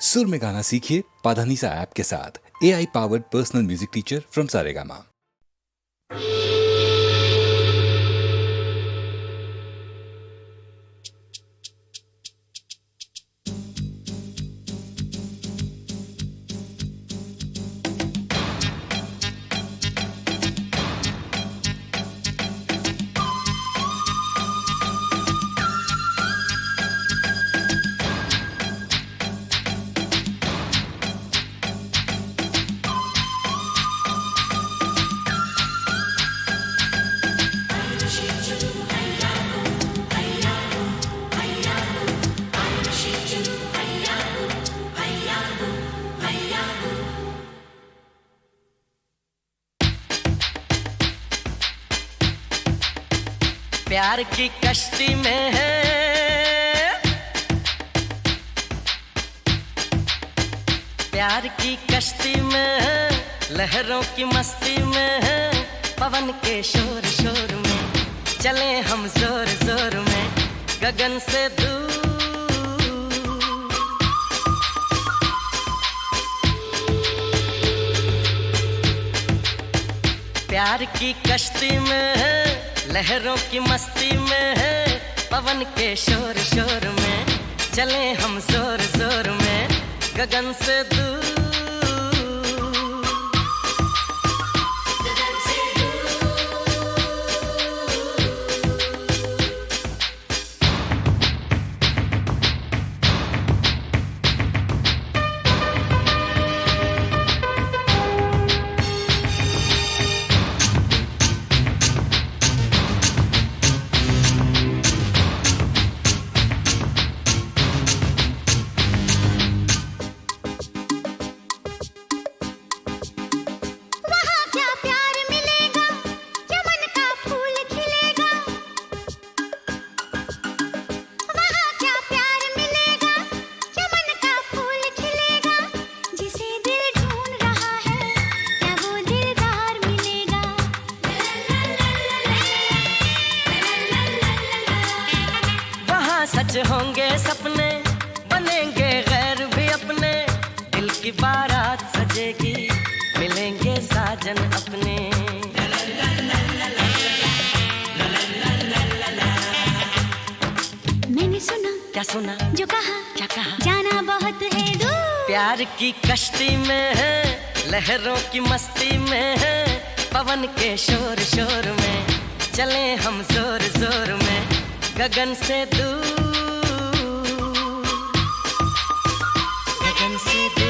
सुर में गाना सीखिए पाधानीसा ऐप के साथ। AI powered personal music teacher from Saregama. प्यार की कश्ती में है, प्यार की कश्ती में है, लहरों की मस्ती में है, पवन के शोर शोर में चले हम जोर जोर में गगन से दूर। प्यार की कश्ती में है, लहरों की मस्ती में है, पवन के शोर शोर में चले हम जोर जोर में गगन से दूर। सच होंगे सपने, बनेंगे गैर भी अपने, दिल की बारात सजेगी, मिलेंगे साजन अपने। मैंने सुना, क्या सुना, जो कहा, क्या कहा, जाना बहुत है दूर। प्यार की कश्ती में है, लहरों की मस्ती में है, पवन के शोर शोर में चले हम जोर जोर में गगन से दूर, गगन से दूर।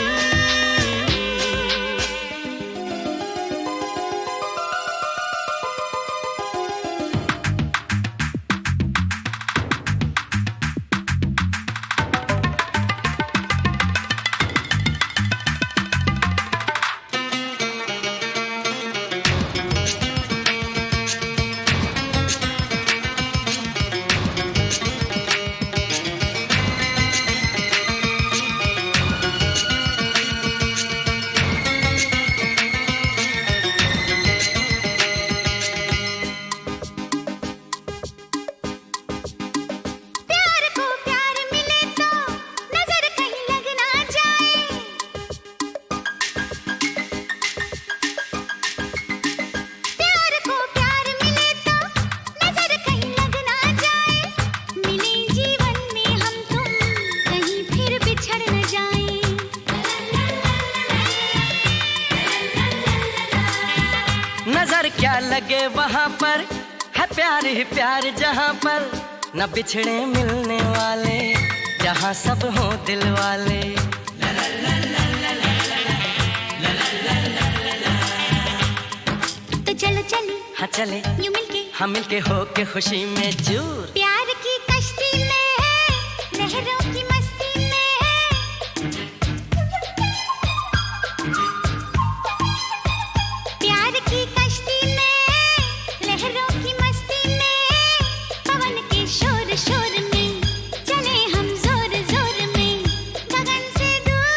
नजर क्या लगे वहाँ पर है प्यार ही प्यार, जहाँ पर न बिछड़े मिलने वाले, जहाँ सब हो दिल वाले। तो चलो चले, हाँ चले, यूं मिलके, हाँ मिलके हो के खुशी में चूर। प्यार की कश्ती में है, लहरों की मस्ती में है, प्यार की कश्ती में है, लहरों की मस्ती में है, पवन के शोर शोर में चले हम जोर जोर में गगन से दूर।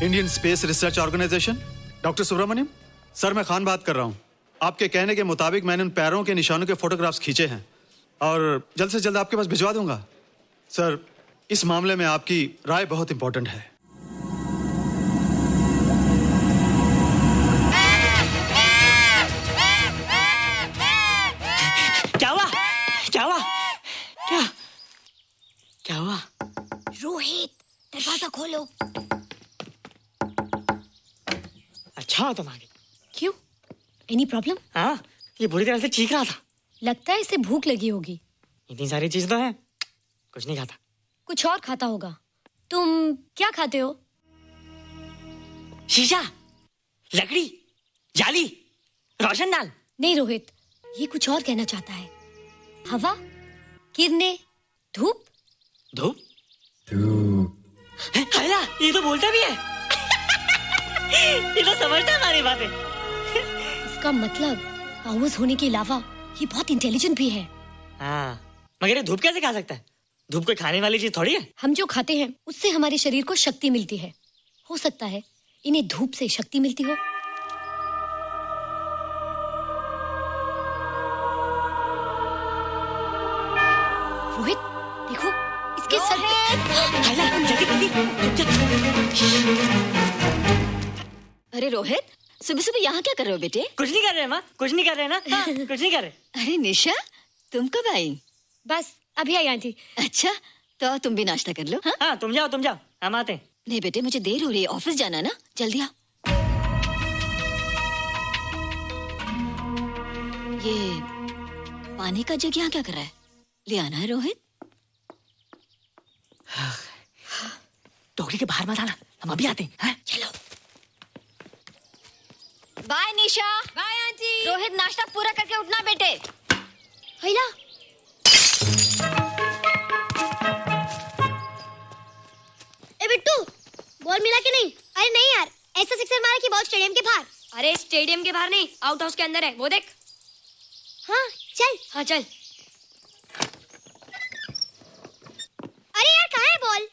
Indian space research organisation. Doctor Subramanyam sir, मैं खान बात कर रहा हूँ। आपके कहने के मुताबिक मैंने उन पैरों के निशानों के फोटोग्राफ्स खींचे हैं और जल्द से जल्द आपके पास भिजवा दूंगा। सर, इस मामले में आपकी राय बहुत इंपॉर्टेंट है। क्या हुआ? क्या हुआ? क्या हुआ? रोहित, दरवाजा खोलो। अच्छा तुम आ गई। क्यों? Any problem? हाँ, ये बुरी तरह से चीख रहा था। लगता है इसे भूख लगी होगी। इतनी सारी चीज तो है, कुछ नहीं खाता। कुछ और खाता होगा। तुम क्या खाते हो? शीशा, लकड़ी, जाली, रोशनदान। नहीं रोहित, ये कुछ और कहना चाहता है। हवा, किरणें, धूप। धूप? हैला, ये तो बोलता भी है। ये तो समझता है हमारी बातें। इसका मतलब पावर्स होने के अलावा ये बहुत इंटेलिजेंट भी है। हाँ, मगर ये धूप कैसे खा सकता है? धूप कोई खाने वाली चीज थोड़ी है। हम जो खाते हैं उससे हमारे शरीर को शक्ति मिलती है। हो सकता है इन्हें धूप से शक्ति मिलती हो। रोहित, देखो इसके सर पे। अरे रोहित, सुबह सुबह यहाँ क्या कर रहे हो बेटे? कुछ नहीं कर रहे माँ, कुछ नहीं कर रहे ना। हाँ, कुछ नहीं कर रहे। अरे निशा, तुम कब आई? बस अभी आई आंटी। अच्छा, तो तुम भी नाश्ता कर लो। हाँ, हाँ तुम जाओ, हम आते हैं। नहीं बेटे, मुझे देर हो रही है, ऑफिस जाना ना, जल्दी आओ। ये पानी का जग यहाँ क्या कर रहा है? ले आना है रोहित। टोकरी के बाहर मत आना, हम अभी आते हैं। चलो। Bye Nisha. Bye aunty. Rohit, नाश्ता पूरा करके उठना बेटे। हैला, ए बिट्टू, बॉल मिला कि नहीं? अरे नहीं यार, ऐसा सिक्सर मारा कि बॉल स्टेडियम के बाहर। अरे स्टेडियम के बाहर नहीं, आउट हाउस के अंदर है, वो देख। हाँ चल। हाँ चल। अरे यार, कहाँ है बॉल?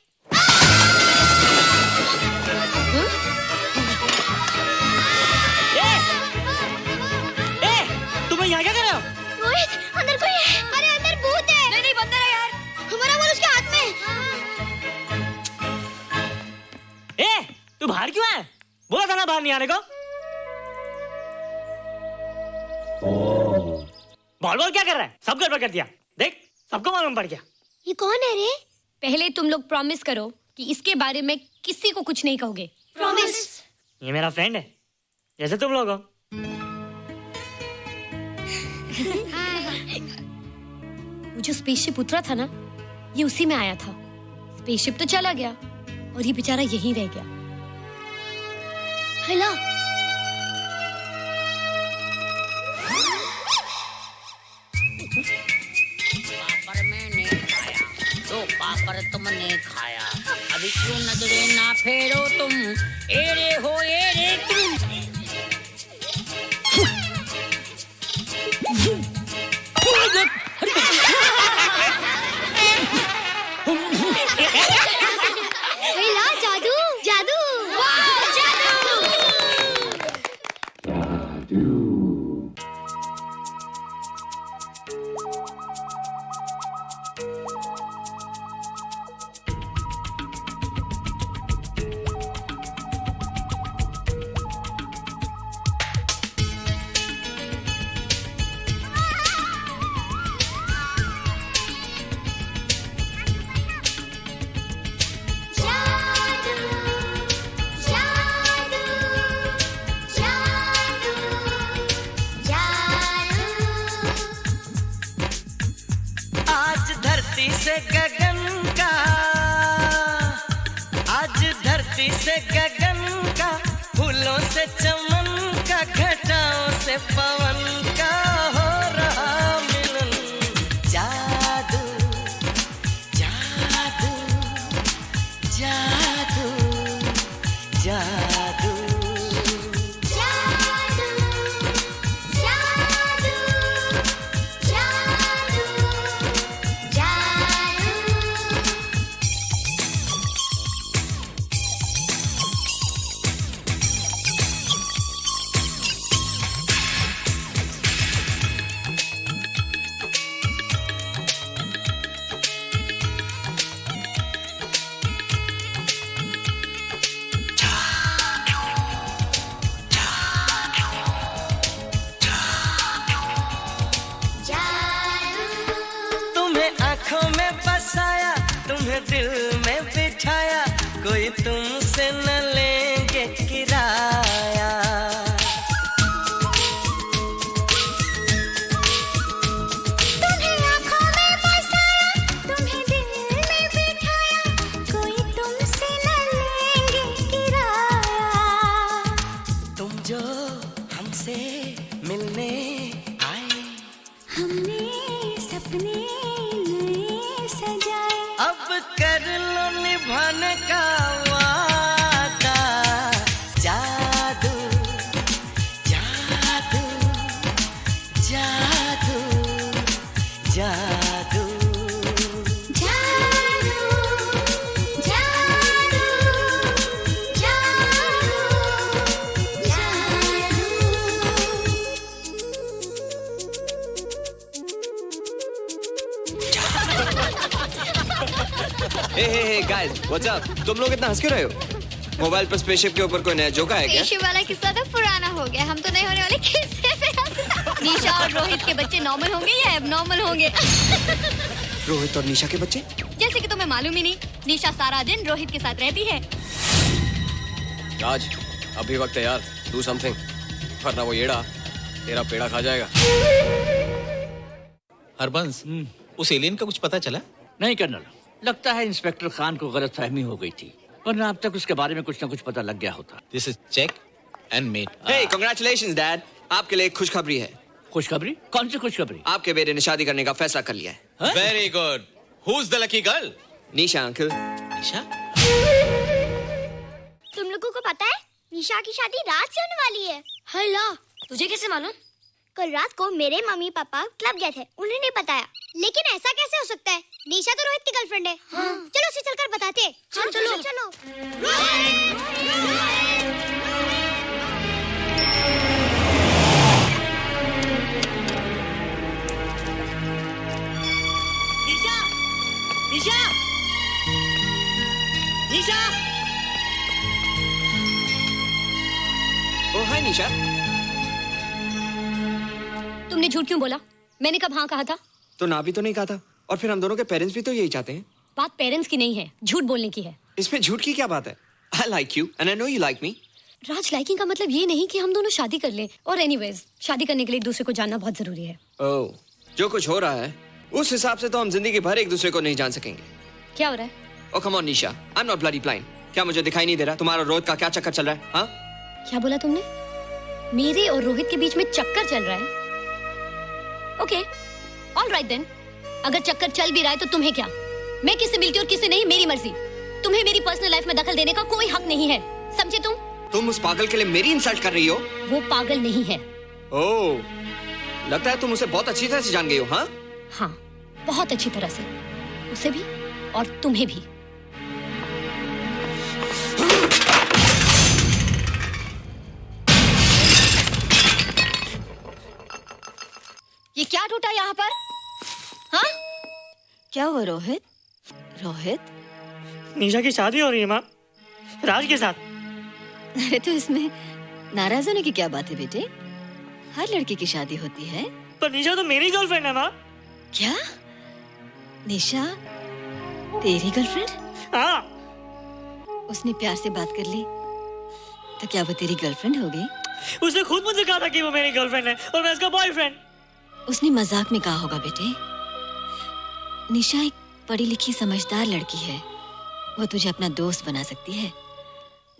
तुम्हें यहाँ क्या कर रहे हो? रोहित, अंदर कोई है। अरे अंदर भूत है। नहीं नहीं, बंदर है यार। हमारा बॉल उसके हाथ में। तू बाहर क्यों है? बोला था ना बाहर नहीं आने को। बॉल क्या कर रहा है? सब गड़बड़ कर दिया। देख, सबको मालूम पड़ गया। ये कौन है रे? पहले तुम लोग प्रॉमिस करो कि इसके बारे में किसी को कुछ नहीं कहोगे। प्रॉमिस। ये मेरा फ्रेंड है, जैसे तुम लोग हो। वो जो स्पेसशिप उतरा था ना, ये उसी में आया था। स्पेसशिप तो चला गया और ये बेचारा यहीं रह गया। हेलो। पापड़ मैंने खाया, तो पापड़ तुमने खाया। अभी क्यों नजरे ना फेरो तुम, एरे हो एरे तुम। हेलो, जादू जादू। वाह, जादू। से गगन का, आज धरती से गगन का, फूलों से चमन का, घटाओं से पवन का हो रहा मिलन। जादू जादू जादू जादू दिल में बिठाया, कोई तुमसे न लेंगे किराया। तुम्हें आँखों में बसाया, तुम्हें दिल में बिठाया, कोई तुमसे न लेंगे किराया। तुम जो हमसे मिलने आए, हमने सपने नए सजाए, अब कर लो निभाने का वादा। जादू जादू जादू जादू जादू जादू हे गाइस, व्हाट्स अप? तुम लोग इतना हंस क्यों रहे हो? मोबाइल पर स्पेसशिप के ऊपर कोई नया जोक आया क्या? स्पेसशिप वाला किस्सा तो पुराना हो गया, हम तो नहीं होने वाले किस्से पे हंसना। निशा और रोहित के बच्चे नॉर्मल होंगे या एबनॉर्मल होंगे? रोहित और निशा के बच्चे? जैसे कि तुम्हें मालूम ही नहीं, निशा सारा दिन रोहित के साथ रहती है। राज, अभी वक्त है यार, डू समथिंग, वरना वो येड़ा तेरा पेड़ा खा जाएगा। हरबंस, उस एलियन का कुछ पता चला? नहीं कर्नल, लगता है इंस्पेक्टर खान को गलतफहमी हो गई थी, वरना अब तक उसके बारे में कुछ न कुछ पता लग गया होता। This is check and mate. Hey, congratulations dad, आपके लिए एक खुशखबरी है। खुशखबरी? कौन सी खुशखबरी? आपके बेटे ने शादी करने का फैसला कर लिया है। Very good. Who is the lucky girl? Nisha uncle. Nisha? तुम लोगों को पता है निशा की शादी रात से होने वाली है। हल्ला, तुझे कैसे मालूम? कल रात को मेरे मम्मी पापा क्लब गए थे, उन्हें नहीं बताया। लेकिन ऐसा कैसे हो सकता है? निशा तो रोहित की गर्लफ्रेंड है। हाँ। चलो उसे चलकर बताते हैं। चलो चलो। निशा! निशा! निशा! ओ हाय निशा। तुमने झूठ क्यों बोला? मैंने कब हाँ कहा था? तो ना भी तो नहीं कहा था, और फिर हम दोनों के पेरेंट्स भी तो यही चाहते हैं। बात पेरेंट्स की नहीं है, झूठ बोलने की है। इसमें झूठ की क्या बात है? I like you and I know you like me. Raj, liking का मतलब ये नहीं कि हम दोनों शादी कर लें। और एनीवेज, शादी करने के लिए एक दूसरे को जानना बहुत जरूरी है। ओह, जो कुछ हो रहा है उस हिसाब से तो हम जिंदगी भर एक दूसरे को नहीं जान सकेंगे। क्या हो रहा है? Oh come on Nisha, I'm not bloody blind. क्या मुझे दिखाई नहीं दे रहा तुम्हारा रोहित का क्या चक्कर चल रहा है? हाँ? क्या बोला तुमने? मेरे और रोहित के बीच में चक्कर चल रहा है? Okay, all right then. अगर चक्कर चल भी रहा है तो तुम्हें क्या? मैं किससे मिलती हूँ और किससे नहीं, मेरी मर्जी। तुम्हें मेरी पर्सनल लाइफ में दखल देने का कोई हक नहीं है, समझे तुम? तुम उस पागल के लिए मेरी इंसल्ट कर रही हो? वो पागल नहीं है। ओह, लगता है तुम उसे बहुत अच्छी तरह से जान गई हो। हाँ? हाँ, बहुत अच्छी तरह से, उसे भी और तुम्हें भी। ये क्या टूटा यहाँ पर? हाँ? क्या हुआ रोहित? रोहित? निशा की शादी हो रही है माँ, राज के साथ। अरे तो इसमें नाराज होने की क्या बात है बेटे? हर लड़की की शादी होती है। पर निशा तो मेरी गर्लफ्रेंड है माँ। क्या? निशा तेरी गर्लफ्रेंड? हाँ। उसने प्यार से बात कर ली तो क्या वो तेरी गर्लफ्रेंड हो गई? उसने खुद मुझे कहा था कि वो मेरी गर्लफ्रेंड है और मैं उसका बॉयफ्रेंड। उसने मजाक में कहा होगा बेटे। निशा एक पढ़ी लिखी समझदार लड़की है, वो तुझे अपना दोस्त बना सकती है,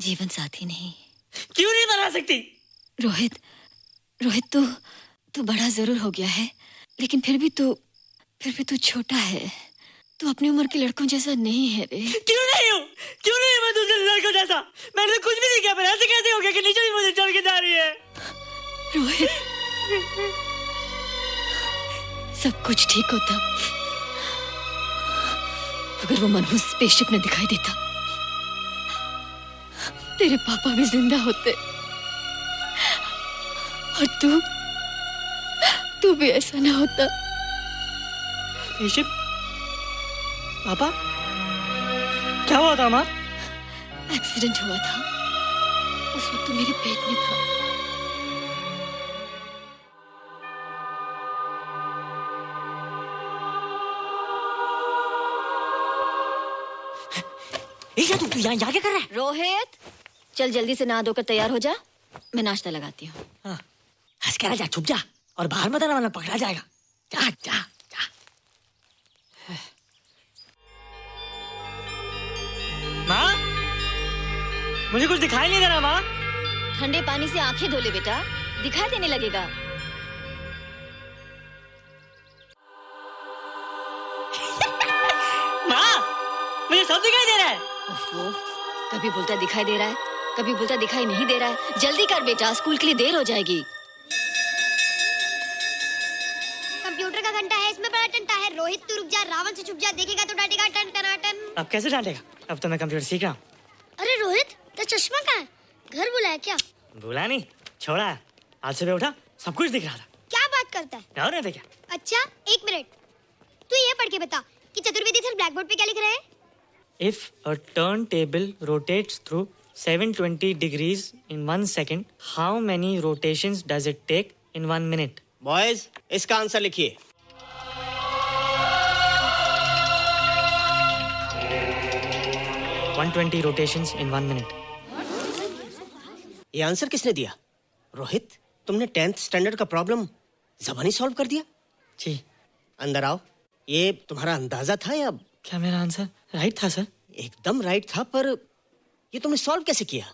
जीवन साथी नहीं। क्यों नहीं बना सकती? रोहित, रोहित तू बड़ा जरूर हो गया है, लेकिन फिर भी तू छोटा है। तू अपनी उम्र के लड़कों जैसा नहीं है रे। क्यों नहीं हूँ? क्यों नहीं मैं दूसरे लड़कों जैसा? मैंने तो कुछ भी नहीं किया, पर ऐसे कैसे हो गया कि निशा भी मुझे छोड़ के जा रही है? रोहित, सब कुछ ठीक होता अगर वो मनहूस स्पेसशिप न दिखाई देता। तेरे पापा भी जिंदा होते और तू भी ऐसा ना होता। स्पेसशिप? पापा? क्या हुआ था माँ? एक्सीडेंट हुआ था, उस वक्त तो मेरे पेट में था। ईशा, तू यहाँ क्या कर रहा है? रोहित, चल जल्दी से नहा धोकर तैयार हो जा, मैं नाश्ता लगाती हूँ। हाँ, हंस कर जा, छुप जा और बाहर मत आना वरना पकड़ा जाएगा। जा जा जा। माँ, मुझे कुछ दिखाई नहीं दे रहा माँ। ठंडे पानी से आंखें धो ले बेटा, दिखाई देने लगेगा। माँ, मुझे सब दिखाई दे रहा है। ओफो, कभी बोलता दिखाई दे रहा है, कभी बोलता दिखाई नहीं दे रहा है। जल्दी कर बेटा, स्कूल के लिए देर हो जाएगी। कंप्यूटर का घंटा है, इसमें बड़ा टंटा है। रोहित तू रुक जा, रावण से छुप जा, देखेगा तो डांटेगा टन टनाटन। अब कैसे डांटेगा? अब तो मैं कंप्यूटर सीख रहा हूँ। अरे रोहित, तेरा चश्मा कहाँ है? घर बुलाया क्या? भूला नहीं, छोड़ा है। आज सुबह उठा, सब कुछ दिख रहा था। क्या बात करता है? और नहीं तो क्या? अच्छा, एक मिनट, तू ये पढ़ के बता कि चतुर्वेदी सर ब्लैक बोर्ड पे क्या लिख रहे हैं? If a turntable rotates through 720 degrees in 1 second, how many rotations does it take in 1 minute? Boys, इसका आंसर लिखिए। One 120 rotations in 1 minute. ये आंसर किसने दिया? रोहित, तुमने 10th स्टैंडर्ड का प्रॉब्लम ज़बानी सॉल्व कर दिया? जी। अंदर आओ। ये तुम्हारा अंदाजा था या? क्या मेरा आंसर राइट था सर? एकदम राइट था, पर ये तुमने सॉल्व कैसे किया?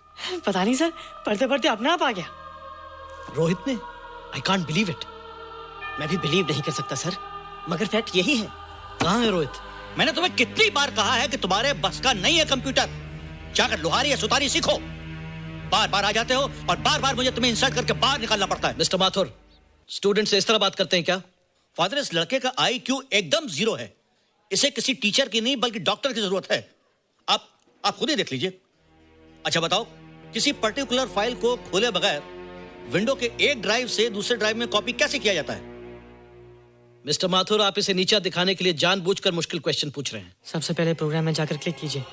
पता नहीं सर, पढ़ते पढ़ते अपने आप आ गया। रोहित ने, आई कांट बिलीव इट। मैं भी बिलीव नहीं कर सकता सर, मगर फैक्ट यही है। कहाँ है रोहित? मैंने तुम्हें कितनी बार कहा है कि तुम्हारे बस का नहीं है कंप्यूटर। जाकर लोहारी या सुतारी सीखो। बार बार आ जाते हो और बार बार मुझे तुम्हें इंसल्ट करके बाहर निकालना पड़ता है। मिस्टर माथुर, स्टूडेंट से इस तरह बात करते हैं क्या? फादर, इस लड़के का IQ एकदम 0 है। इसे किसी टीचर की नहीं बल्कि डॉक्टर की जरूरत है। आप खुद ही देख लीजिए। अच्छा बताओ, किसी पर्टिकुलर फाइल को खोले बगैर विंडो के एक ड्राइव से दूसरे ड्राइव में कॉपी कैसे किया जाता है? मिस्टर माथुर, आप इसे नीचा दिखाने के लिए जानबूझकर मुश्किल क्वेश्चन पूछ रहे हैं। सबसे पहले प्रोग्राम में जाकर क्लिक कीजिए।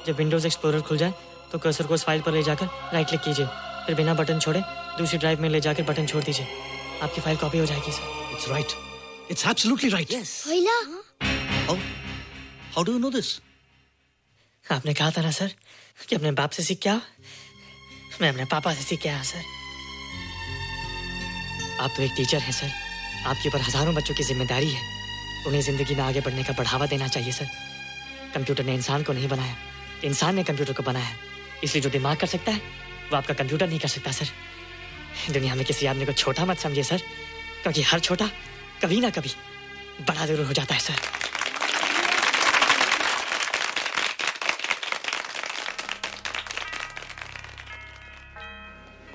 जब विंडोज एक्सप्लोरर खुल जाए तो कर्सर को उस फाइल पर ले जाकर राइट क्लिक कीजिए, फिर बिना बटन छोड़े दूसरी ड्राइव में ले जाकर बटन छोड़ दीजिए। आपकी फाइल कॉपी हो जाएगी sir. It's right, it's absolutely right. भैया, how do you know this? आपने कहा था ना सर कि अपने बाप से सीख के आओ। मैं अपने पापा से सीख के आया सर। आप तो एक टीचर हैं सर, आपके ऊपर हजारों बच्चों की जिम्मेदारी है। उन्हें जिंदगी में आगे बढ़ने का बढ़ावा देना चाहिए सर। कंप्यूटर ने इंसान को नहीं बनाया, इंसान ने कंप्यूटर को बनाया। इसलिए जो दिमाग कर सकता है वो आपका कंप्यूटर नहीं कर सकता सर। दुनिया में किसी आदमी को छोटा मत समझिए सर, क्योंकि हर छोटा कभी ना कभी बड़ा जरूर हो जाता है सर।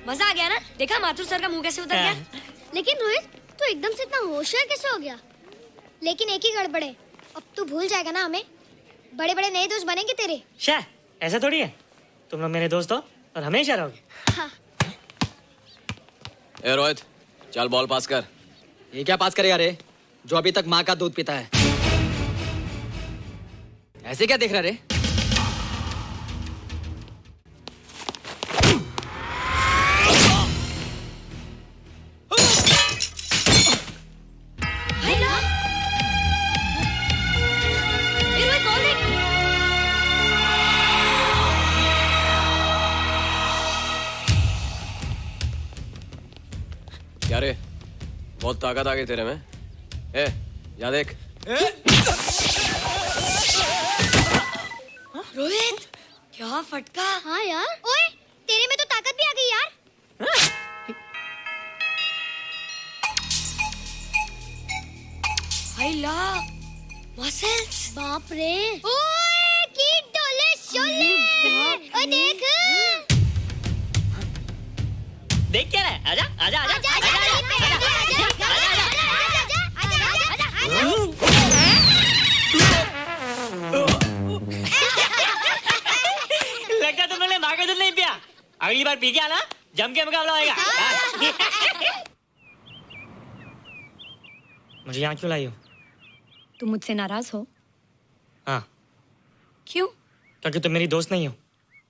मजा आ गया ना? देखा माथुर सर का मुंह कैसे उतर गया? लेकिन रोहित, तू एकदम से इतना होशियार कैसे हो गया? लेकिन एक ही गड़बड़ है, अब तू भूल जाएगा ना हमें। बड़े बड़े नए दोस्त बनेंगे तेरे। शाह, ऐसा थोड़ी है। तुम लोग मेरे दोस्त हो और हमेशा रहोगे। हाँ। ए रोहित, चल बॉल पास कर। ये क्या पास करेगा रे, जो अभी तक माँ का दूध पीता है? ऐसे क्या देख रहा रे? क्या रे, बहुत ताकत आ गई तेरे में। ए, या देख। रोहित, क्या फटका। हाँ यार, ओए तेरे में तो ताकत भी आ गई यार। मसल्स। बाप रे, ओए की डोले शोले। ओए देख देख क्या है? आजा आजा आजा आजा आजा लगता तुमने माँ का दूध नहीं पिया। अगली बार पी के आना, जम के मुकाबला होएगा। मुझे यहाँ क्यों लाई हो? तुम मुझसे नाराज हो? हाँ। क्यों? क्योंकि तुम मेरी दोस्त नहीं हो,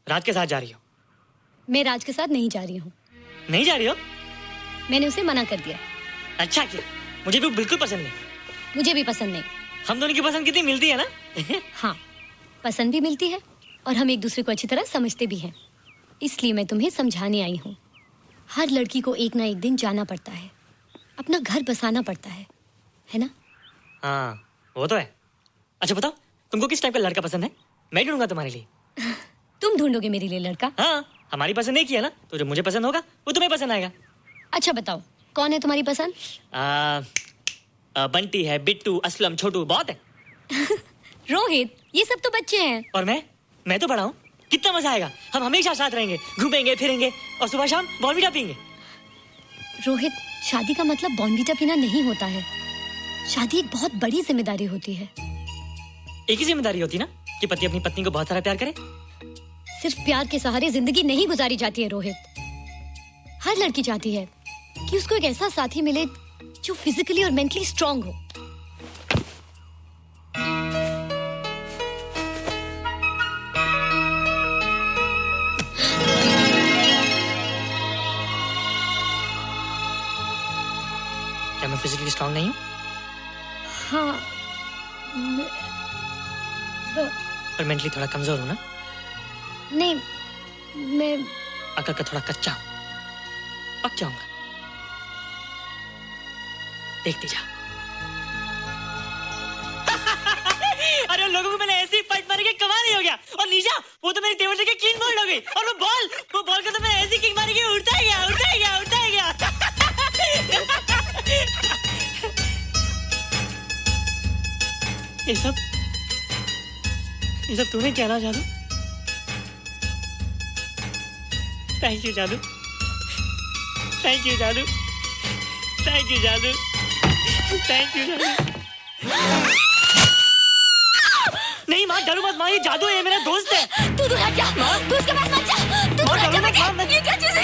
राज के साथ जा रही हो। मैं राज के साथ नहीं जा रही हूँ। नहीं जा रही हो? मैंने उसे मना कर दिया। अच्छा किया, मुझे भी बिल्कुल पसंद नहीं। मुझे भी पसंद नहीं। हम दोनों की पसंद कितनी मिलती है ना? हाँ, पसंद भी मिलती है और हम एक दूसरे को अच्छी तरह समझते भी हैं। इसलिए मैं तुम्हें समझाने आई हूँ। हर लड़की को एक ना एक दिन जाना पड़ता है, अपना घर बसाना पड़ता है ना? हाँ वो तो है। अच्छा बताओ, तुमको किस टाइप का लड़का पसंद है? मैं ढूंढूंगा तुम्हारे लिए। तुम ढूंढोगे मेरे लिए लड़का? हाँ, हमारी पसंद एक ही है ना, तो जो मुझे पसंद होगा वो तुम्हें पसंद आएगा। अच्छा बताओ, कौन है तुम्हारी पसंद? बंटी है, बिट्टू, असलम, छोटू, बहुत है। रोहित, ये सब तो बच्चे हैं। और मैं तो बड़ा हूँ। कितना मजा आएगा, हम हमेशा साथ रहेंगे, घूमेंगे फिरेंगे और सुबह शाम बॉर्नवीटा पीएंगे। रोहित, शादी का मतलब बॉर्नवीटा पीना नहीं होता है। शादी एक बहुत बड़ी जिम्मेदारी होती है। एक ही जिम्मेदारी होती है ना कि पति अपनी पत्नी को बहुत सारा प्यार करे। सिर्फ प्यार के सहारे जिंदगी नहीं गुजारी जाती है रोहित। हर लड़की चाहती है कि उसको एक ऐसा साथी मिले जो फिजिकली और मेंटली स्ट्रांग हो। क्या मैं फिजिकली स्ट्रांग नहीं हूँ? हाँ, पर मेंटली थोड़ा कमजोर हूँ ना? नहीं, मैं अकल का थोड़ा कच्चा हूँ, पक जाऊंगा। देखते जा। अरे उन लोगों को मैंने ऐसी फाइट मारी कि कमाल ही हो गया। और नीचा वो तो मेरी टेबल से क्लीन बोल्ड हो गई। और वो बॉल को तो मैंने ऐसी किक मारी कि उड़ता ही गया। ये सब तूने क्या ना जादू? थैंक यू जादू। नहीं माँ, डरो मत माँ, ये जादू है, मेरा दोस्त है। तू दूर हट जा, तू उसके पास मत जा। तू दूर हट जा बेटे, ये क्या चीज़ है?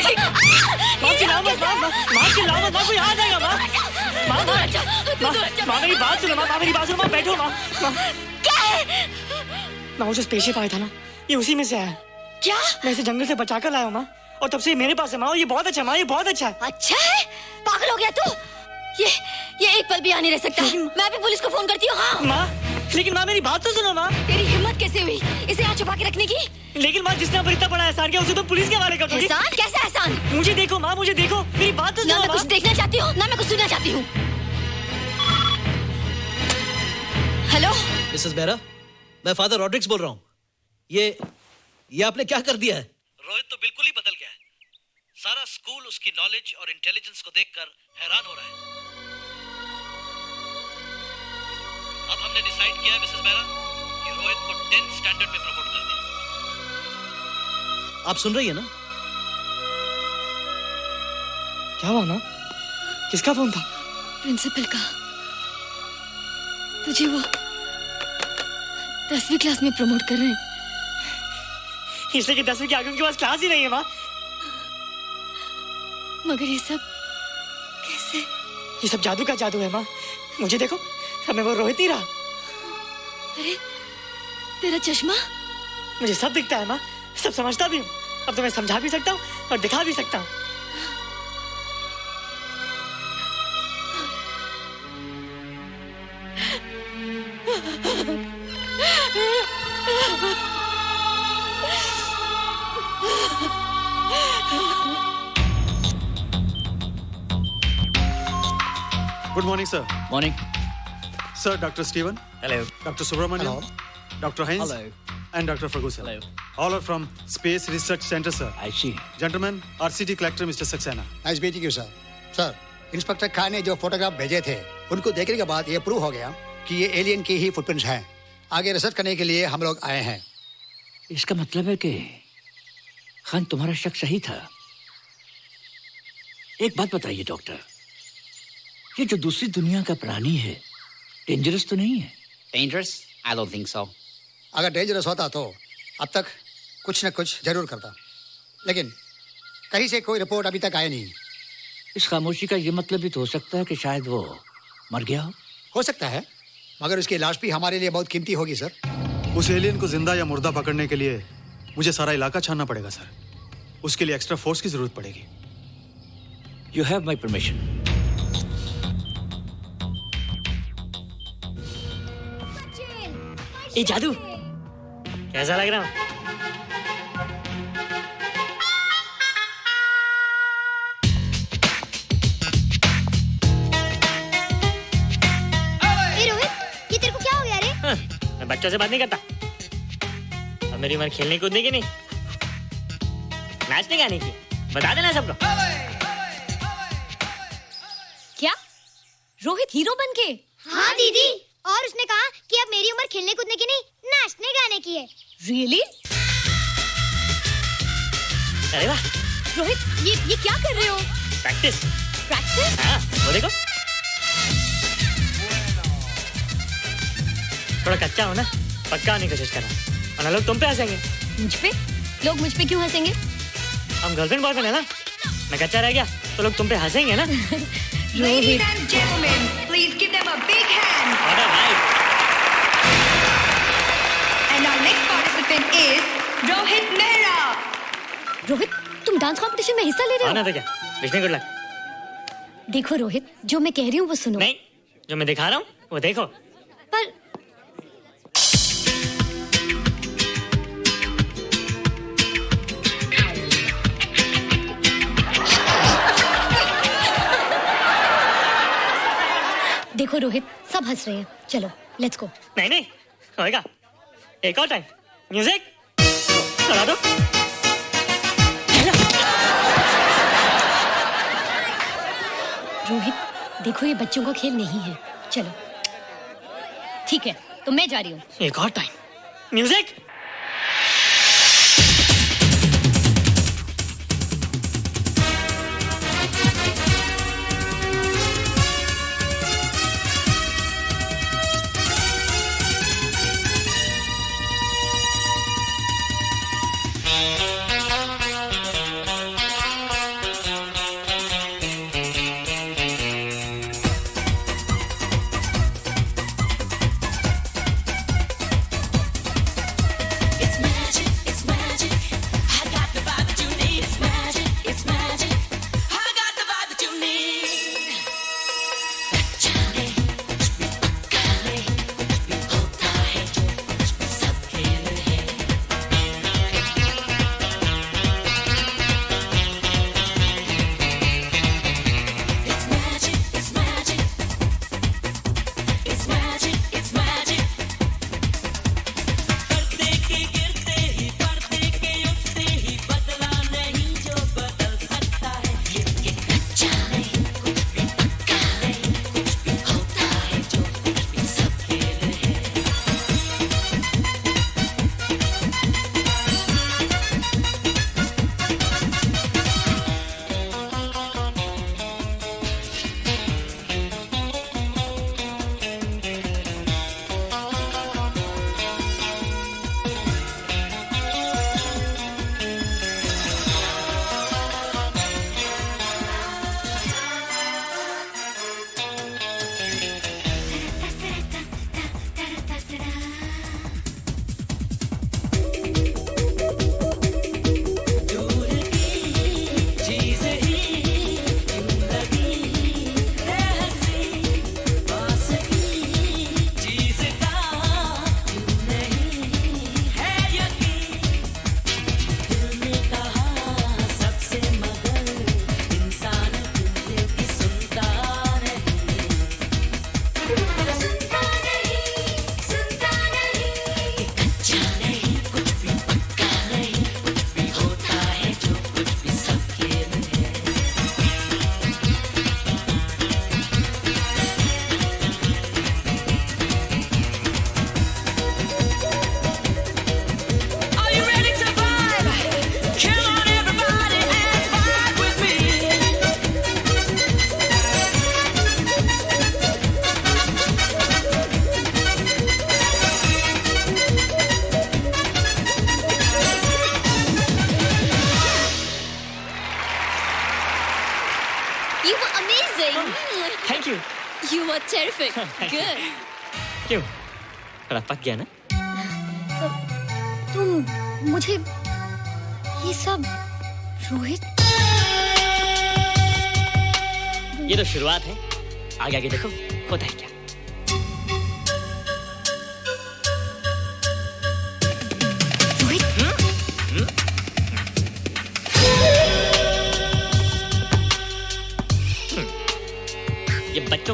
माँ चिल्लाओ मत, माँ कोई आ जाएगा। माँ मेरी बात सुनो, माँ बैठो। माँ क्या है? माँ, वो जो स्पेसशिप आया था ना, ये उसी में से आया। क्या? मैं इसे जंगल से बचा कर लाया हूँ माँ, और तब से मेरे पास है माँ। और ये बहुत अच्छा है माँ, ये बहुत अच्छा है। अच्छा है? पागल हो गया तू? ये एक पल भी यहाँ नहीं रह सकता। मैं भी पुलिस को फोन करती हूँ। हाँ माँ, लेकिन माँ मेरी बात तो सुनो माँ। तेरी हिम्मत कैसे हुई इसे यहाँ छुपा के रखने की? लेकिन माँ, जिसने पर इतना बड़ा एहसान किया उसे तो पुलिस के हवाले कर दोगे। एहसान? कैसा एहसान? मुझे देखो माँ, मुझे देखो, मेरी बात तो सुनो। ना मैं कुछ देखना चाहती हूँ, ना मैं कुछ सुनना चाहती हूँ। हेलो मिसेस बेरा, मैं फादर रॉड्रिक्स बोल रहा हूँ। ये आपने क्या कर दिया है? रोहित तो बिल्कुल ही बदल गया है। सारा स्कूल उसकी नॉलेज और इंटेलिजेंस को देखकर हैरान हो रहा है। अब हमने डिसाइड किया है मिसेस बेरा कि रोहित को 10th स्टैंडर्ड में प्रमोट कर दें। आप सुन रही है ना? क्या हुआ ना? किसका फोन था? प्रिंसिपल का। तुझे वो 10वीं क्लास में प्रमोट कर रहे हैं। इसलिए कि 10वीं के आगे उनके पास क्लास ही नहीं है माँ। मगर ये सब कैसे? ये सब जादू का जादू है माँ। मुझे देखो, हमें वो रोहित ही रहा। अरे तेरा चश्मा? मुझे सब दिखता है माँ, सब समझता भी हूँ। अब तो मैं समझा भी सकता हूँ और दिखा भी सकता हूँ। Good morning, sir. Morning. Sir, Dr. Steven. Hello. Dr. Subramaniam. Hello. Dr. Heinz. Hello. And Dr. Ferguson. Hello. All are from Space Research Center, sir. I see. Gentlemen, RCT collector Mr. Saxena. Nice meeting you sir. Sir, inspector Khan ने जो photograph भेजे थे उनको देखने के बाद ये prove हो गया कि ये एलियन की ही फुटप्रिंट्स हैं। आगे रिसर्च करने के लिए हम लोग आए हैं। इसका मतलब है कि खान, तुम्हारा शक सही था। एक बात बताइए डॉक्टर, ये जो दूसरी दुनिया का प्राणी है डेंजरस तो नहीं है? Dangerous? I don't think so. अगर डेंजरस होता तो अब तक कुछ न कुछ जरूर करता, लेकिन कहीं से कोई रिपोर्ट अभी तक आई नहीं। इस खामोशी का ये मतलब भी तो हो सकता है कि शायद वो मर गया हो सकता है, मगर उसकी लाश भी हमारे लिए बहुत कीमती होगी सर। उस एलियन को जिंदा या मुर्दा पकड़ने के लिए मुझे सारा इलाका छानना पड़ेगा सर। उसके लिए एक्स्ट्रा फोर्स की जरूरत पड़ेगी। You have my permission. ए जादू, कैसा लग रहा हूँ? ए रोहित, ये तेरे को क्या हो गया रे? मैं बच्चों से बात नहीं करता। अब मेरी उम्र खेलने कूदने की नहीं, नाचने गाने की। बता देना सबको। क्या रोहित हीरो बन के? हाँ दीदी, और उसने कहा कि अब मेरी उम्र खेलने कूदने की नहीं, नाचने गाने की है। रियली? अरे वाह रोहित, ये क्या कर रहे हो? प्रैक्टिस। प्रैक्टिस? हाँ, वो देखो। थोड़ा कच्चा हो ना, पक्का होने की कोशिश कर रहा हूँ, वरना लोग तुम पे हंसेंगे। मुझ पे? लोग मुझ पे क्यों हंसेंगे? हम गर्लफ्रेंड बॉयफ्रेंड है ना, मैं कच्चा रह गया तो लोग तुम पे हंसेंगे ना। Ladies and gentlemen, please give them a big hand. And our next participant is Rohit Mehra. Rohit, तुम डांस कंपटीशन में हिस्सा ले रहे हो? ना तो क्या, विश मी गुड लक। देखो रोहित, जो मैं कह रही हूँ वो सुनो। नहीं, जो मैं दिखा रहा हूँ वो देखो। पर देखो रोहित, सब हंस रहे हैं। चलो लेट्स गो। नहीं होएगा। एक और टाइम। म्यूजिक चला दो। रोहित, देखो ये बच्चों का खेल नहीं है। चलो ठीक है, तो मैं जा रही हूँ। एक और time. Music. Thank you. You were terrific. Good. क्यों? थोड़ा पक गया ना? तुम मुझे ये सब रोहित, ये तो शुरुआत है, आगे आगे देखो होता है क्या।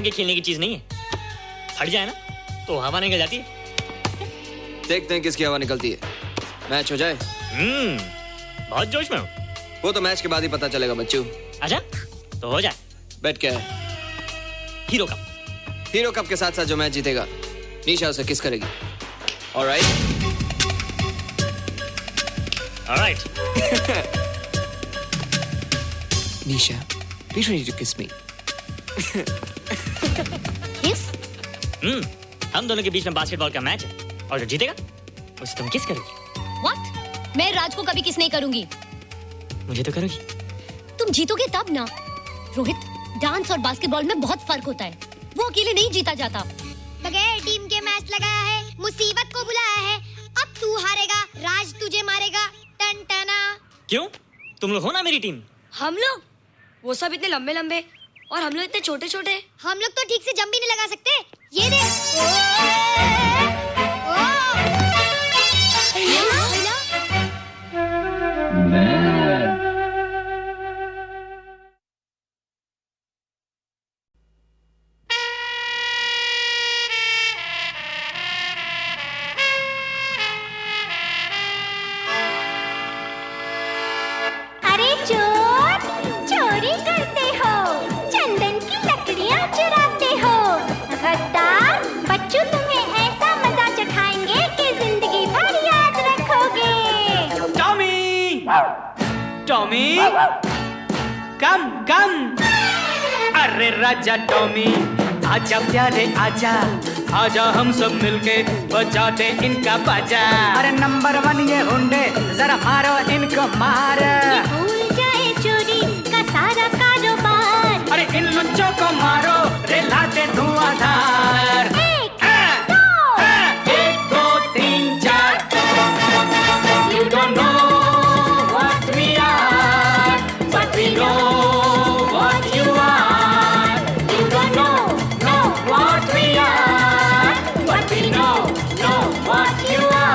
बच्चों के खेलने की चीज नहीं है। फट जाए ना तो हवा निकल जाती है। देखते हैं किसकी हवा निकलती है। मैच हो जाए। बहुत जोश में हूँ। वो तो मैच के बाद ही पता चलेगा बच्चू। अच्छा तो हो जाए। बेट क्या है? Hero cup. हीरो कप के साथ साथ जो मैच जीतेगा निशा उसे किस करेगी। Alright. Alright. Nisha, be ready to kiss me. किस? हम दोनों के बीच में बास्केटबॉल का मैच है और जो जीतेगा उसे तुम किस करोगी। What? मैं राज को कभी किस नहीं करूंगी। मुझे तो करोगी। तुम जीतोगे तब ना। रोहित, डांस और बास्केटबॉल में बहुत फर्क होता है। वो अकेले नहीं जीता जाता। बगैर टीम के मैच लगाया है, मुसीबत को बुलाया है। अब तू हारेगा, राज तुझे मारेगा। टन टना। क्यों? तुम लोग हो ना मेरी टीम। हम लोग? वो सब इतने लंबे लंबे और हम लोग इतने छोटे छोटे। हम लोग तो ठीक से जंप भी नहीं लगा सकते। ये देख। अरे चोर, चोरी करते हो, चंदन की लकड़ियां चुराते हो। गद्दार, बच्चों तुम्हें ऐसा मजा चखाएंगे कि जिंदगी भर याद रखोगे। टॉमी, टॉमी, कम कम। अरे राजा टॉमी, आजा प्यारे आजा, आजा हम सब मिलके बजाते इनका बाजा। अरे नंबर 1 ये हुंडे, जरा मारो इनको मार। भूल जाए चोरी का सारा कारोबार। अरे इन लुच्चों को मारो, रे लाते धुआंधार। 1 2 3 4। You don't know what we are, but we know what you are. You don't know what we are, but we know what you are.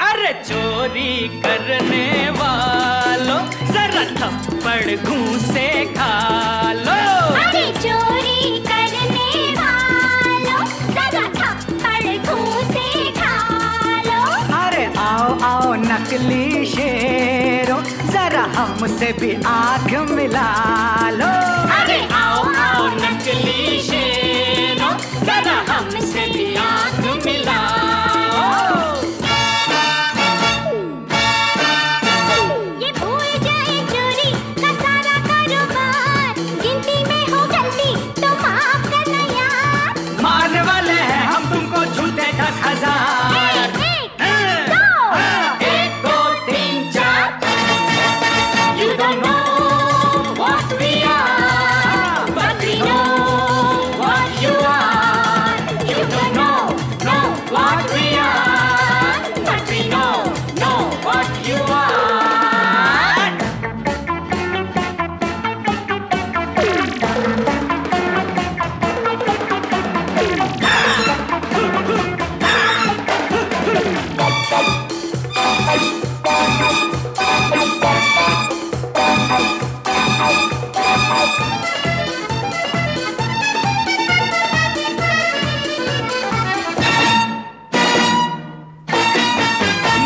अरे चोरी करने वालों, जरा थप्पड़ घूंसे खा लो। अरे चोरी करने वालों, जरा थप्पड़ घूंसे खा लो। अरे आओ आओ नकली शेरों, जरा हमसे भी आंख मिला लो। अरे आओ आओ नकली शेरों, जरा हमसे भी आंख मिला लो। ये भूल जाए चोरी का सारा कारोबार। गिनती में हो गलती तो माफ करना यार। मारने वाले हैं हम तुमको झूठे 10,000। 1 2 3 4। You don't know what we are, but we know what you are. You don't know what we are, but we know what you are.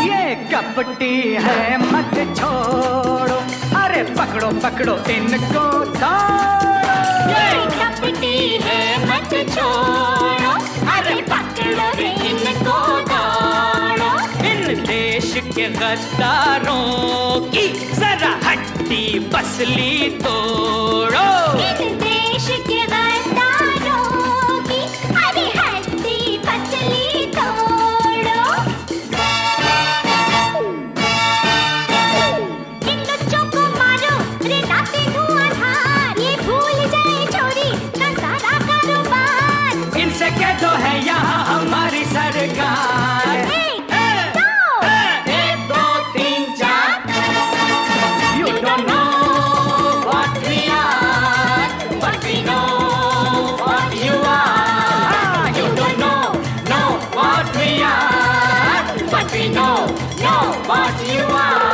ये कपटी है मत छोड़ो, अरे पकड़ो पकड़ो इनको दौड़ो। ये कपटी है मत छोड़ो, अरे पकड़ो इनको दौड़ो। इन देश के गद्दारों की जरा हड्डी पसली तोड़ो। इन देश के गद्दारों की अरे हड्डी पसली तोड़ो। इन लुच्चों को मारो, रे लाते धुआंधार। ये भूल जाए ये तो है यहाँ हमारी सरकार। 1 2 3 4 You don't know what we are, but we know what you are. You don't know what we are, but we know what you are.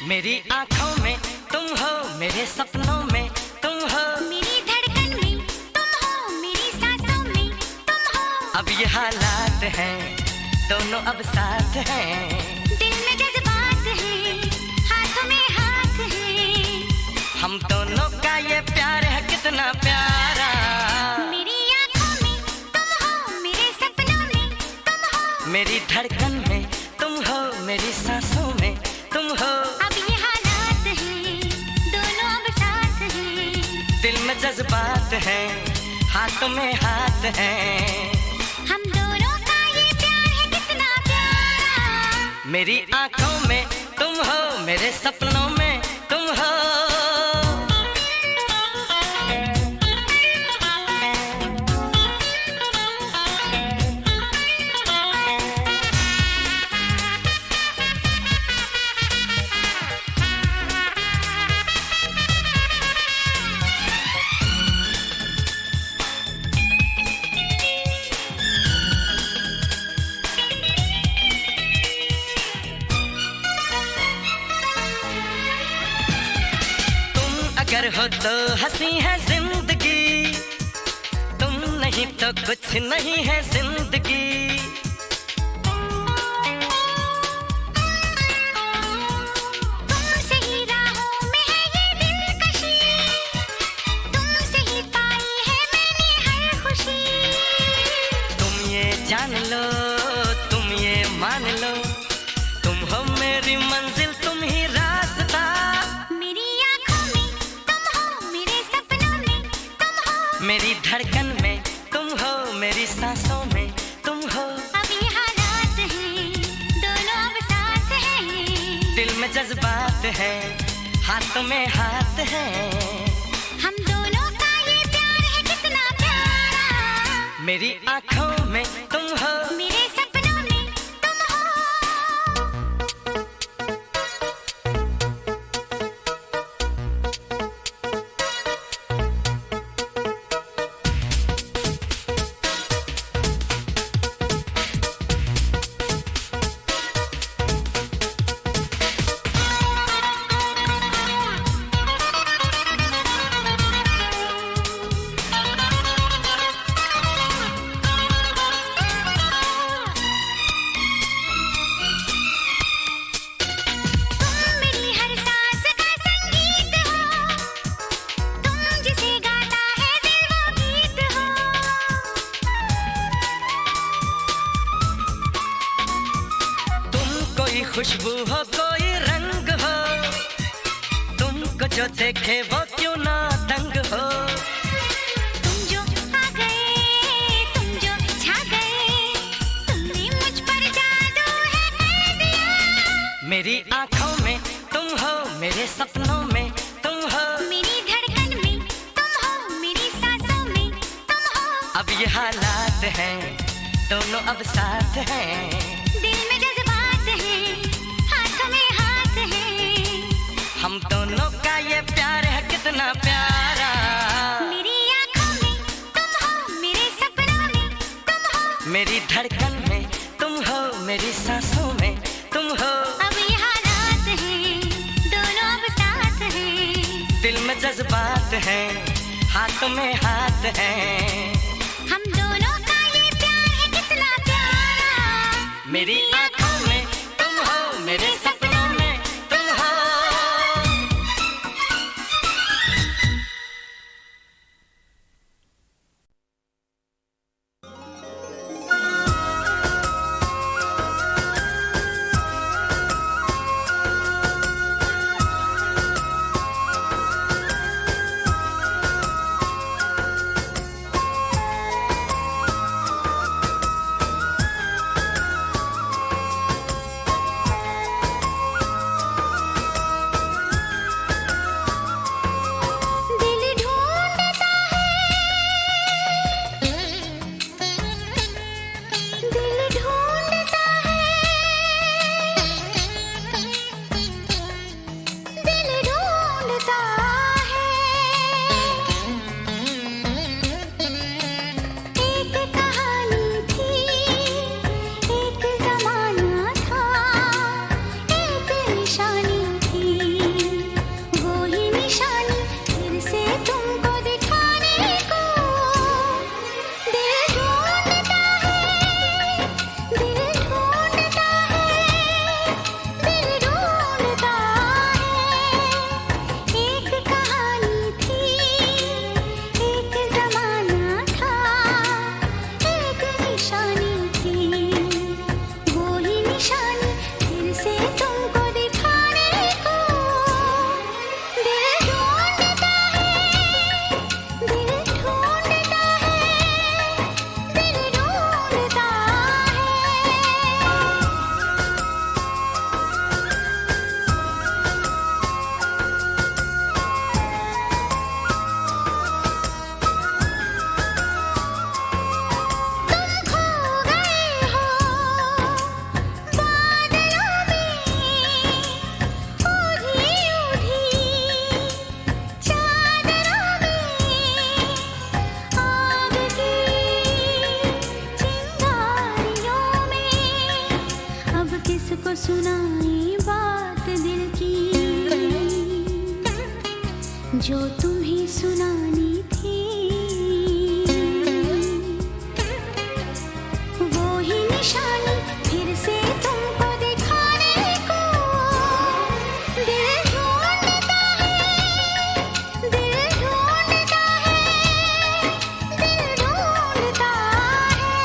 मेरी आंखों में तुम हो, मेरे सपनों में तुम हो, मेरी धड़कन में तुम हो, मेरी सांसों में तुम हो। अब ये हालात हैं, दोनों अब साथ हैं। दिल में जज्बात हैं, हाथों में हाथ हैं। हम दोनों का ये प्यार है कितना प्यारा। मेरी आंखों में तुम हो, मेरे सपनों में तुम हो, मेरी धड़कन में तुम हो, मेरी सांसों में तुम हो। अब ये हालात हैं, दोनों अब साथ हैं। दिल में जज्बात हैं, हाथों में हाथ हैं। हम दोनों का ये प्यार है कितना प्यारा। मेरी आंखों में तुम हो, मेरे सपनों में तुम हो। अगर हो तो हंसी है जिंदगी, तुम नहीं तो कुछ नहीं है जिंदगी। तुमसे ही राहों में है ये दिलकशी, तुमसे ही पाई है मैंने हर खुशी। तुम ये जान लो, तुम ये मान लो, तुम हो मेरी मंजिल, तुम ही रास्ता। मेरी धड़कन में तुम हो, मेरी सांसों में तुम हो। अब ये हालात हैं, दोनों अब साथ हैं। दिल में जज्बात है, हाथों में हाथ है। हम दोनों का ये प्यार है कितना प्यारा। मेरी आंखों में तुम हो, मेरे सपनों में तुम हो। खुशबू हो कोई रंग हो, तुमको जो देखे वो क्यों ना दंग हो। तुम जो आ गए, तुम जो छा गए, तुमने मुझ पर जादू है कर दिया। मेरी आंखों में तुम हो, मेरे सपनों में तुम हो, मेरी धड़कन में तुम हो, मेरी सांसों अब ये हालात हैं, दोनों अब साथ हैं। दिल में जज्बात है, हाथों में हाथ है। हम दोनों का ये प्यार है कितना प्यारा। मेरी आँखों में तुम हो, मेरे सपनों में तुम हो। मेरी धड़कन में तुम हो, मेरी सांसों में तुम हो। अब ये हालात हैं, दोनों अब साथ हैं। दिल में जज्बात हैं, हाथों में हाथ हैं। हम दोनों का ये प्यार है कितना प्यारा। मेरी आँखों में तुम हो, मेरे सपनों में तुम हो। दिल ढूंढता है, दिल ढूंढता है, दिल ढूंढता है। एक कहानी थी, एक जमाना था, एक निशानी थी, वो ही निशानी फिर से तुमको दिखाने को। दिल ढूंढता है, दिल ढूंढता है, दिल ढूंढता है। एक कहानी थी, एक जमाना था, एक निशानी थी, वो ही निशानी फिर से तुमको दिखाने को। दिल ढूंढता है, दिल ढूंढता है, दिल ढूंढता है। तुम खो गए हो बादलों में, उधी उधी चादरों में, आग की चिंगारियों में। अब किसको सुनाई बात दिल की, जो तुम्हें सुनानी थी। वो ही निशानी फिर से तुमको दिखाने को। दिल ढूंढता है, दिल ढूंढता है, दिल ढूंढता है।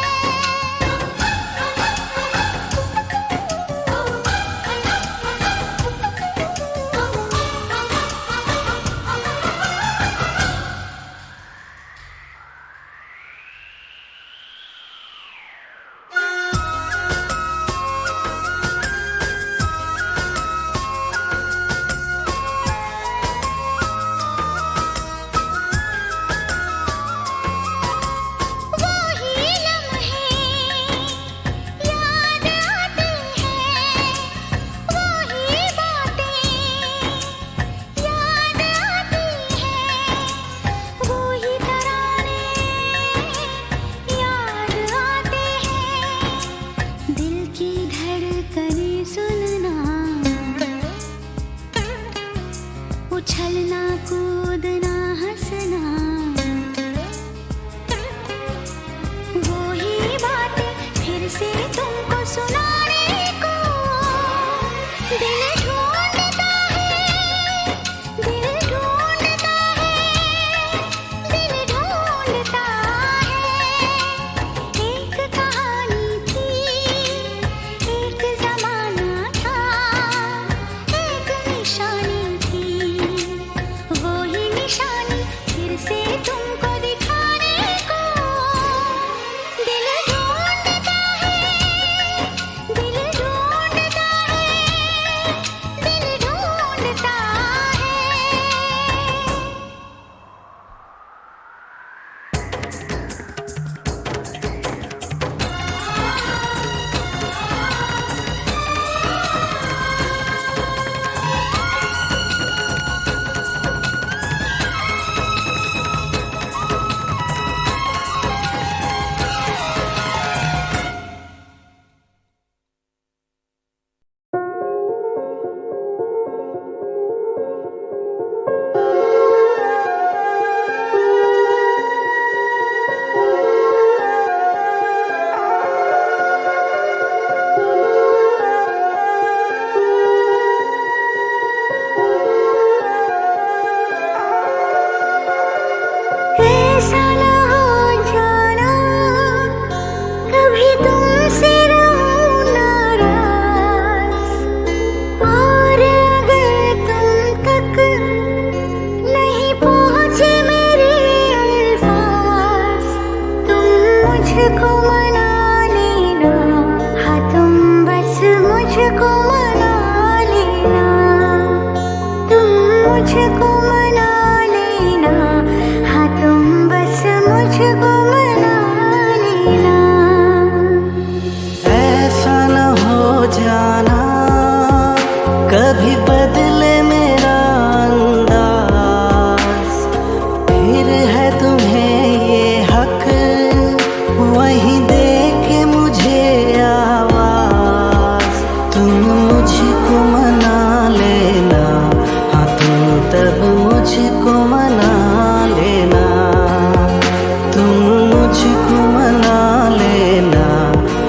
तुम मुझको मना लेना,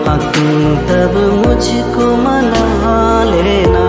हाँ तुम तब मुझको मना लेना।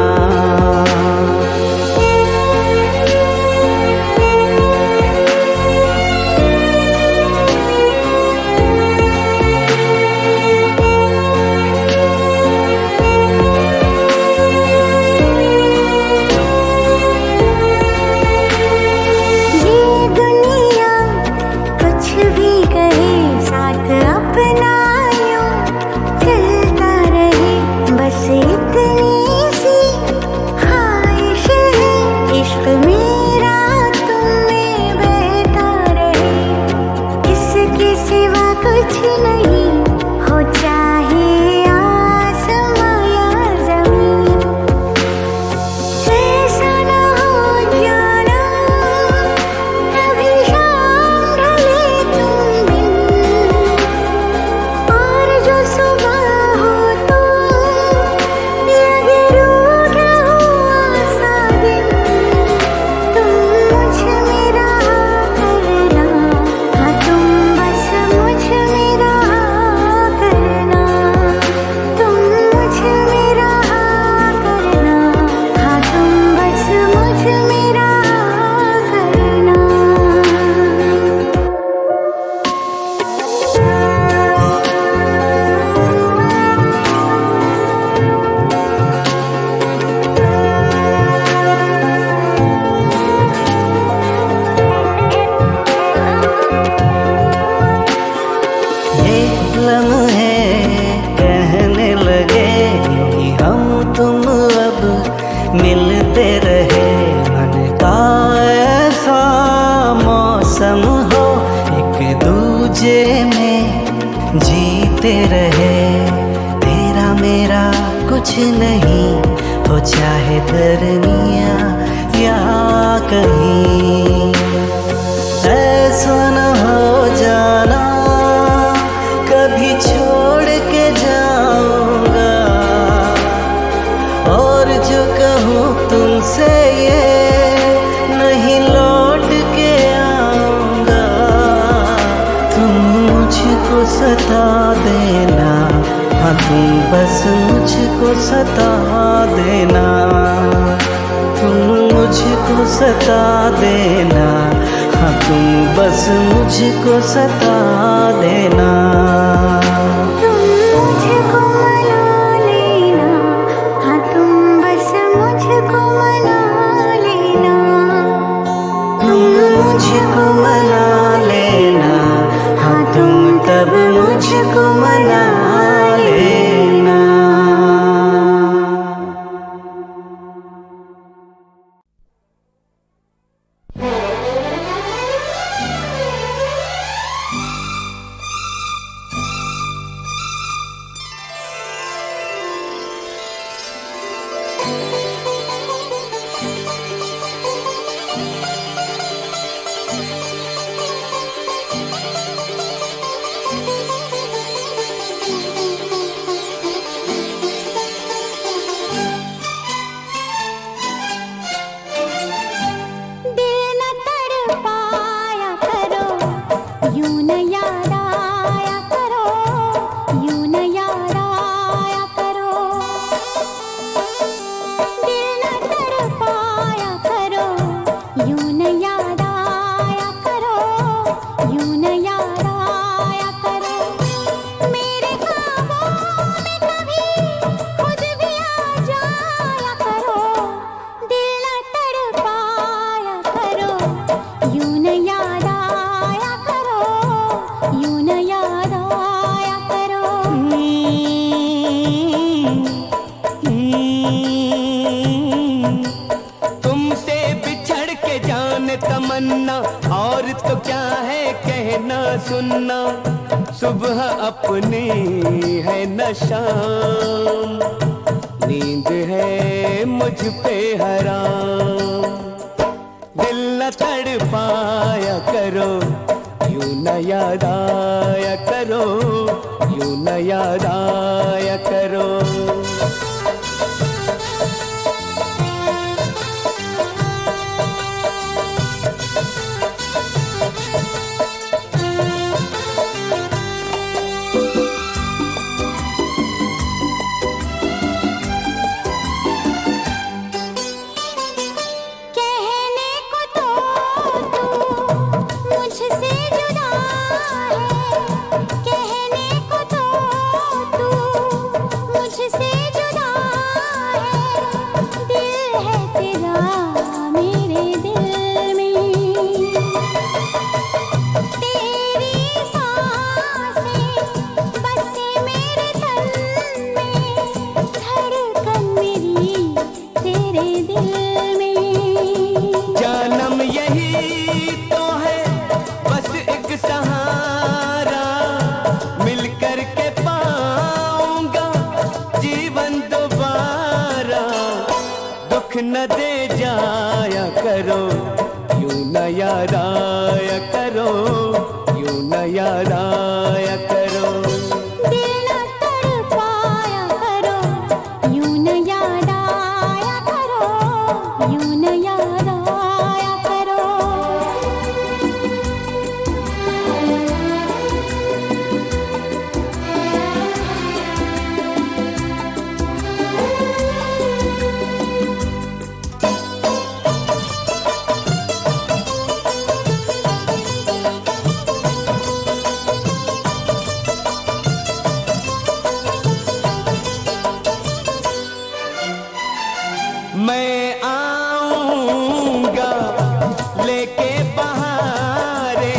मिलते रहे मन का ऐसा मौसम हो, एक दूजे में जीते रहे। तेरा मेरा कुछ नहीं हो, चाहे दरमिया या कहीं। ऐसा न हो जाना कभी छोड़ के जाऊंगा, और जो कहूँ तुमसे ये नहीं लौट के आऊंगा। तुम मुझको सता देना, हाँ तुम बस मुझको सता देना। तुम मुझको सता देना, हाँ तुम बस मुझको सता देना। मुझको मना लेना, हाँ तुम तब मुझको मना लेना। सुनना सुबह अपनी है न शाम, नींद है मुझ पे हराम। दिल न तड़पाया करो, यूं न याद आया करो, यूं न याद आया करो। याद आया करो। दिल न तड़पाया करो, यूं न याद आया करो, यूं न याद आया करो। मैं आऊंगा लेके बहारे,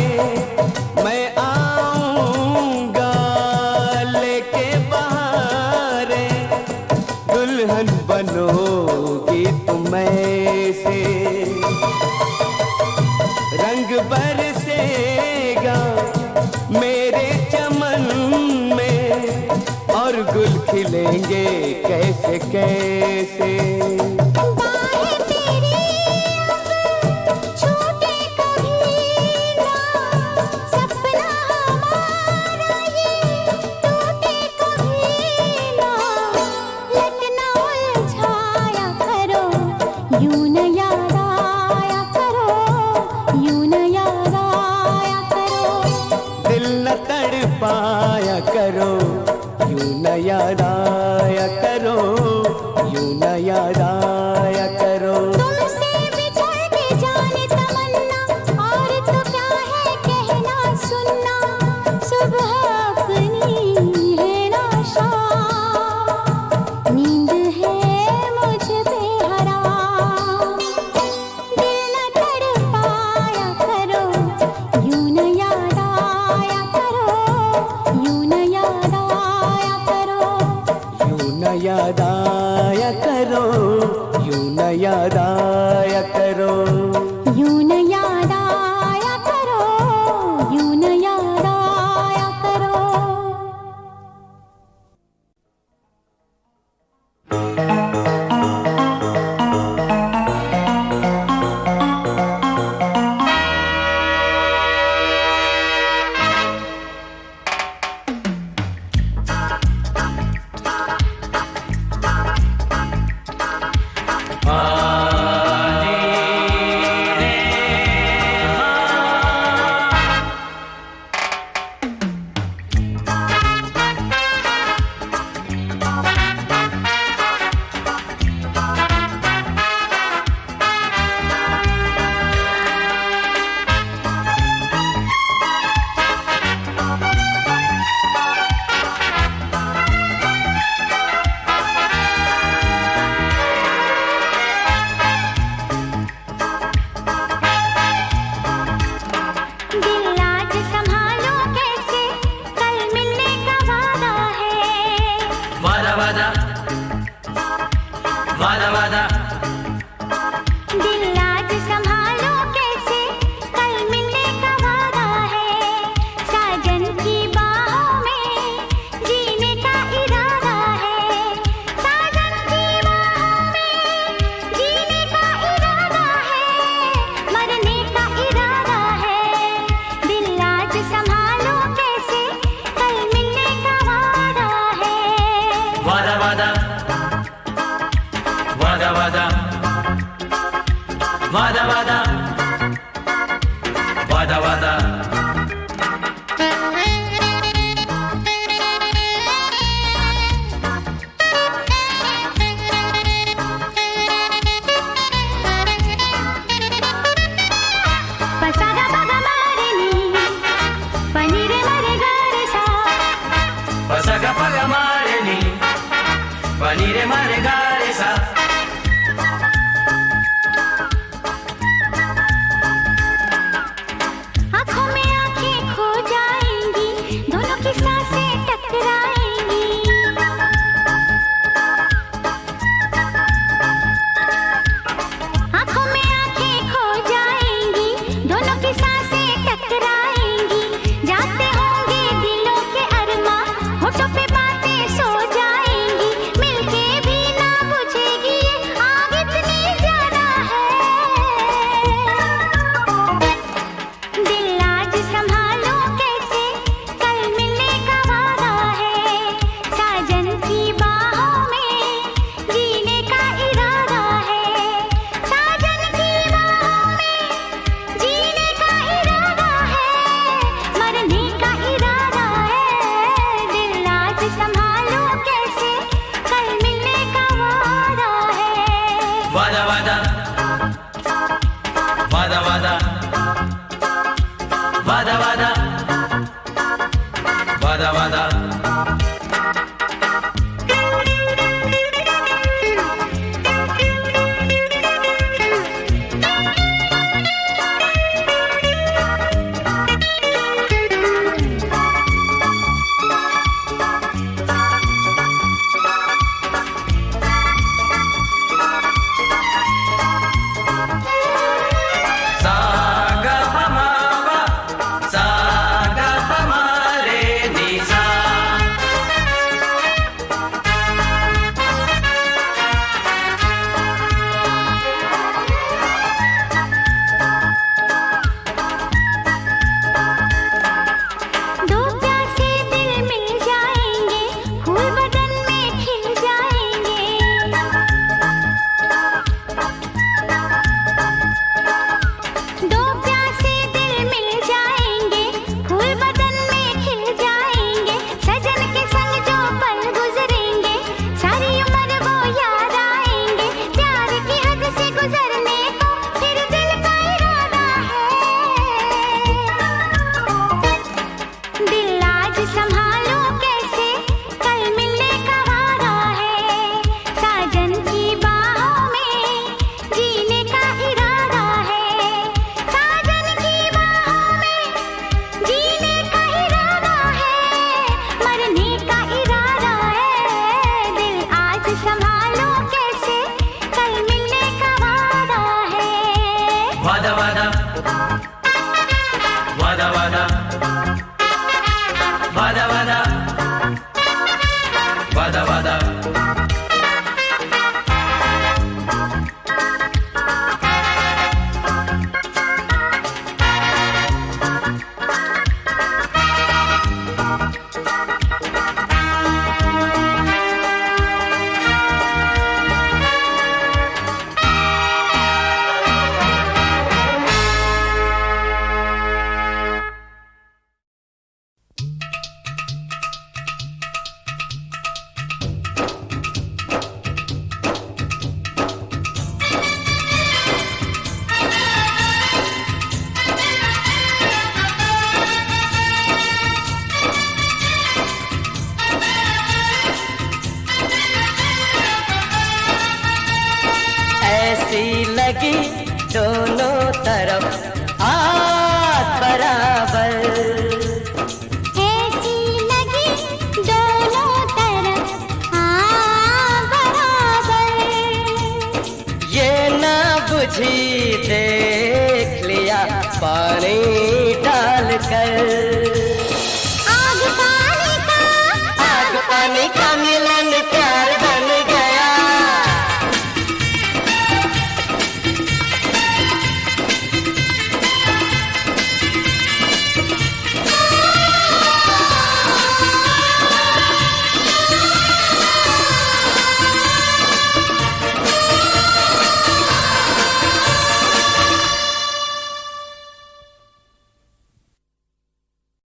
मैं आऊंगा लेके बहारे, दुल्हन बनोगी तुम ऐसे, रंग बरसेगा मेरे चमन में, और गुल खिलेंगे कैसे कैसे। यूं न याद आया करो, यूं न याद आया करो। दिल न तड़पाया करो, यूं न याद आया करो, यूं न याद आया करो। तुमसे बिछड़ के जाने तमन्ना, और तो क्या है कहना सुनना, सुबह अपनी है ना शाम, नींद है मुझ पे हराम। दिल न तड़पाया करो, यूं न याद आया करो, यूं न याद आया करो। यूं न याद आया करो, यूं न याद आया करो। यूं न याद आया करो, यूं न याद आया करो। दिल आज संभालो कैसे, कल मिलने का वादा है। वादा वादा वादा वादा, दिल आज संभालो कैसे, कल मिलने का वादा है। साजन की बाहों में जीने का इरादा है, साजन की बाहों में जीने का इरादा है, मरने का इरादा है। दिल आज संभालो कैसे, कल मिलने का वादा है। वादा वादा वादा वादा वादा वादा दोनों तरफ